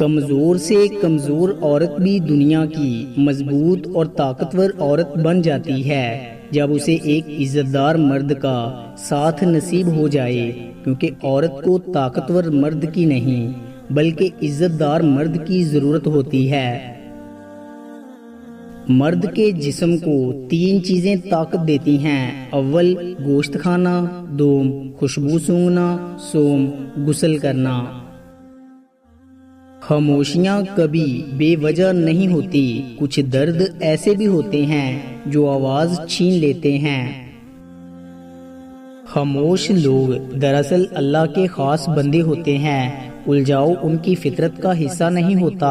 कमज़ोर से कमज़ोर औरत भी दुनिया की मजबूत और ताकतवर औरत बन जाती है जब उसे एक इज्जतदार मर्द का साथ नसीब हो जाए, क्योंकि औरत को ताकतवर मर्द की नहीं बल्कि इज्जतदार मर्द की ज़रूरत होती है। मर्द के जिस्म को 3 चीज़ें ताकत देती हैं। अव्वल गोश्त खाना, दोम खुशबू सूंघना, सोम गुस्ल करना। खामोशियाँ कभी बेवजह नहीं होती। कुछ दर्द ऐसे भी होते हैं जो आवाज़ छीन लेते हैं। खामोश लोग दरअसल अल्लाह के खास बंदे होते हैं। उलझाओ उनकी फितरत का हिस्सा नहीं होता।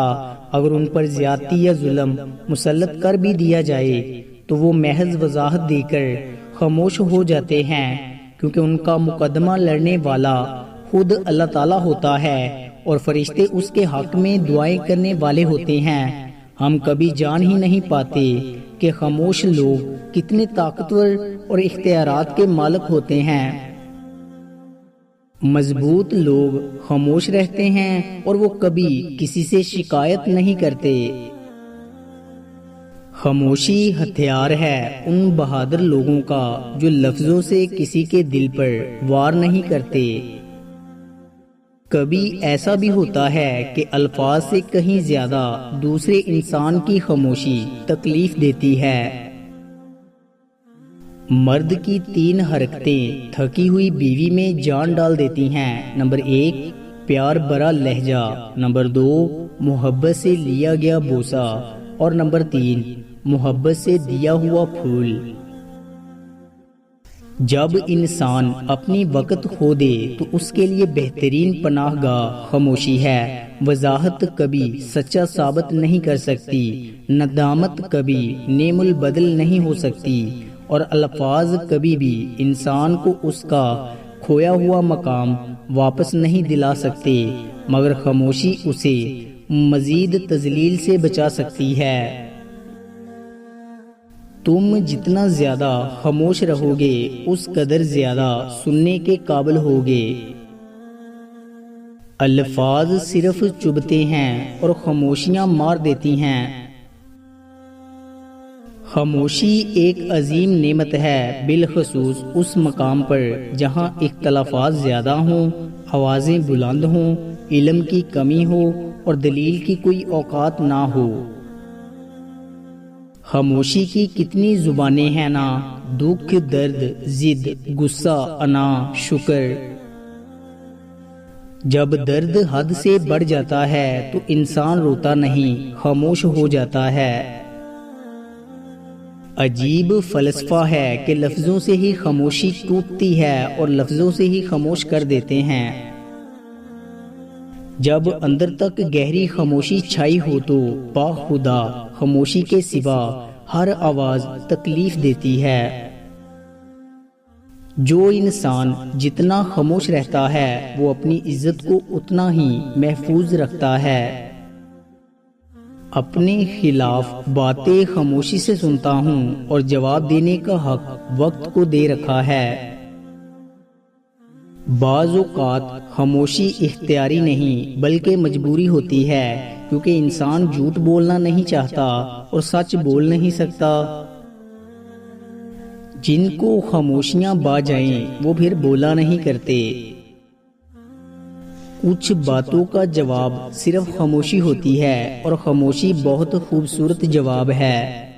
अगर उन पर ज्यादती या जुल्म मुसल्लत कर भी दिया जाए तो वो महज वजाहत देकर खामोश हो जाते हैं, क्योंकि उनका मुकदमा लड़ने वाला खुद अल्लाह ताला होता है और फरिश्ते उसके हक में दुआएं करने वाले होते हैं। हम कभी जान ही नहीं पाते कि खामोश लोग कितने ताकतवर और इख्तियारात के मालिक होते हैं। मजबूत लोग खामोश रहते हैं और वो कभी किसी से शिकायत नहीं करते। खामोशी हथियार है उन बहादुर लोगों का जो लफ्जों से किसी के दिल पर वार नहीं करते। कभी ऐसा भी होता है कि अल्फाज से कहीं ज्यादा दूसरे इंसान की खामोशी तकलीफ देती है। मर्द की 3 हरकतें थकी हुई बीवी में जान डाल देती हैं। नंबर 1 प्यार भरा लहजा, नंबर 2 मोहब्बत से लिया गया बोसा और नंबर 3 मोहब्बत से दिया हुआ फूल। जब इंसान अपनी वक़्त खो दे तो उसके लिए बेहतरीन पनाहगाह खामोशी है। वजाहत कभी सच्चा साबित नहीं कर सकती, नदामत कभी नेमुल बदल नहीं हो सकती और अल्फाज कभी भी इंसान को उसका खोया हुआ मकाम वापस नहीं दिला सकते, मगर खामोशी उसे मजीद तजलील से बचा सकती है। तुम जितना ज्यादा खामोश रहोगे उस कदर ज्यादा सुनने के काबिल होगे। अल्फाज सिर्फ चुभते हैं और खामोशियां मार देती हैं। खामोशी एक अजीम नेमत है, बिलखसूस उस मकाम पर जहाँ इख्तलाफात ज्यादा हों, आवाज़ें बुलंद हों, इल्म की कमी हो और दलील की कोई औकात ना हो। खामोशी की कितनी जुबानें हैं ना, दुख, दर्द, जिद, गुस्सा, अना, शुक्र। जब दर्द हद से बढ़ जाता है तो इंसान रोता नहीं, खामोश हो जाता है। अजीब फलसफा है कि लफ्जों से ही खामोशी टूटती है और लफ्जों से ही खामोश कर देते हैं। जब अंदर तक गहरी खामोशी छाई हो तो बाखुदा खामोशी के सिवा हर आवाज तकलीफ देती है। जो इंसान जितना खामोश रहता है वो अपनी इज्जत को उतना ही महफूज रखता है। अपने खिलाफ बातें खामोशी से सुनता हूँ और जवाब देने का हक वक्त को दे रखा है। बाज़ औक़ात खामोशी इख्तियारी नहीं बल्कि मजबूरी होती है, क्योंकि इंसान झूठ बोलना नहीं चाहता और सच बोल नहीं सकता। जिनको खामोशियां बा जाएं वो फिर बोला नहीं करते। कुछ बातों का जवाब सिर्फ खामोशी होती है और खामोशी बहुत खूबसूरत जवाब है।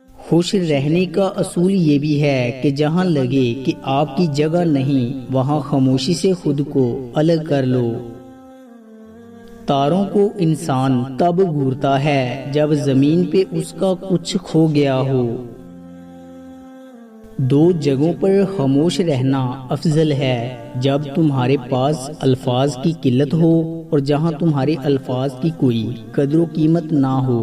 खुश रहने का असूल ये भी है कि जहाँ लगे कि आपकी जगह नहीं वहाँ खामोशी से खुद को अलग कर लो। तारों को इंसान तब घूरता है जब जमीन पे उसका कुछ खो गया हो। 2 जगहों पर खामोश रहना अफजल है, जब तुम्हारे पास अल्फाज की किल्लत हो और जहाँ तुम्हारे अल्फाज की कोई कदर कीमत ना हो।